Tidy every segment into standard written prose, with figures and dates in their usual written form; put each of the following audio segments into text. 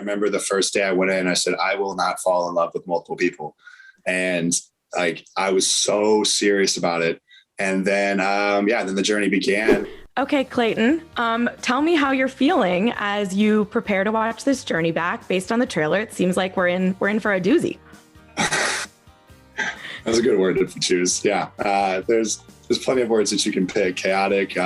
remember the first day I went in, I said, I will not fall in love with multiple people. And like, I was so serious about it. And then, then the journey began. Okay, Clayton, tell me how you're feeling as you prepare to watch this journey back. Based on the trailer, it seems like we're in for a doozy. That's a good word to choose. Yeah. There's plenty of words that you can pick. Chaotic.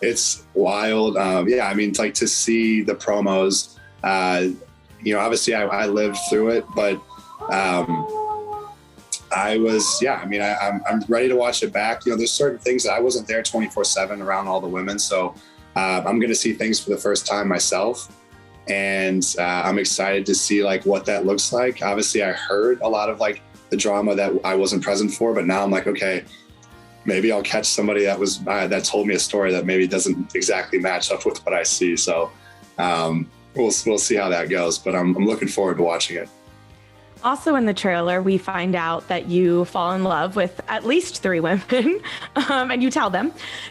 It's wild. I mean, like to see the promos, obviously I lived through it, but I'm ready to watch it back. There's certain things that I wasn't there 24/7 around all the women. So I'm going to see things for the first time myself. And I'm excited to see like what that looks like. Obviously I heard a lot of like the drama that I wasn't present for, but now I'm like, okay, maybe I'll catch somebody that told me a story that maybe doesn't exactly match up with what I see. So we'll see how that goes, but I'm looking forward to watching it. Also in the trailer, we find out that you fall in love with at least 3 women, and you tell them.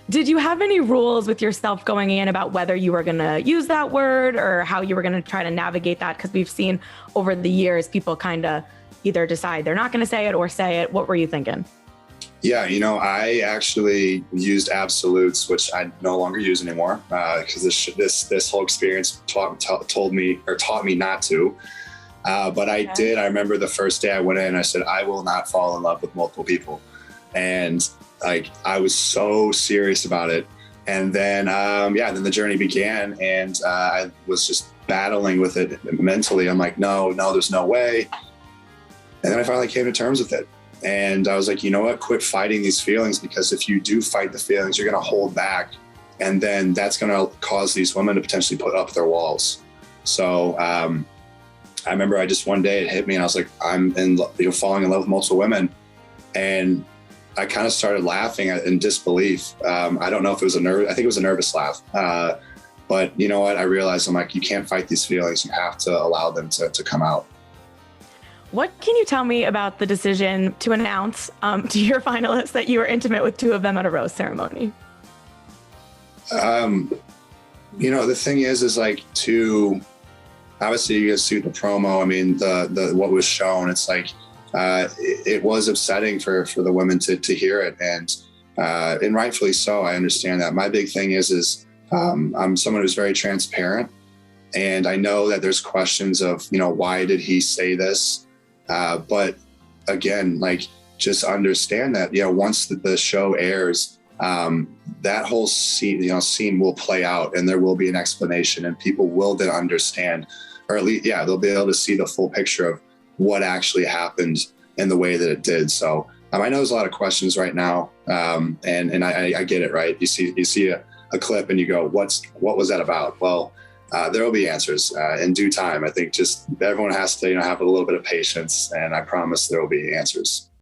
Did you have any rules with yourself going in about whether you were going to use that word or how you were going to try to navigate that? Because we've seen over the years, people kind of either decide they're not going to say it or say it. What were you thinking? Yeah, I actually used absolutes, which I no longer use anymore because this whole experience taught me not to. But I did. I remember the first day I went in, I said, I will not fall in love with multiple people. And like, I was so serious about it. And then, then the journey began and I was just battling with it mentally. I'm like, no, there's no way. And then I finally came to terms with it. And I was like, you know what, quit fighting these feelings, because if you do fight the feelings, you're going to hold back. And then that's going to cause these women to potentially put up their walls. So, I remember one day it hit me and I was like, I'm falling in love with multiple women. And I kind of started laughing in disbelief. I don't know if it was I think it was a nervous laugh. But you know what? I realized I'm like, you can't fight these feelings. You have to allow them to come out. What can you tell me about the decision to announce to your finalists that you were intimate with 2 of them at a rose ceremony? The thing is like obviously you guys see the promo. I mean, the what was shown, it's like, it was upsetting for the women to hear it. And rightfully so. I understand that. My big thing is I'm someone who's very transparent. And I know that there's questions of, why did he say this? But again, like, just understand that, once the show airs, that whole scene will play out and there will be an explanation and people will then understand, or at least, they'll be able to see the full picture of what actually happened in the way that it did. So I know there's a lot of questions right now. And I get it, right? You see a clip and you go, what was that about? Well, there will be answers in due time. I think just everyone has to have a little bit of patience, and I promise there will be answers.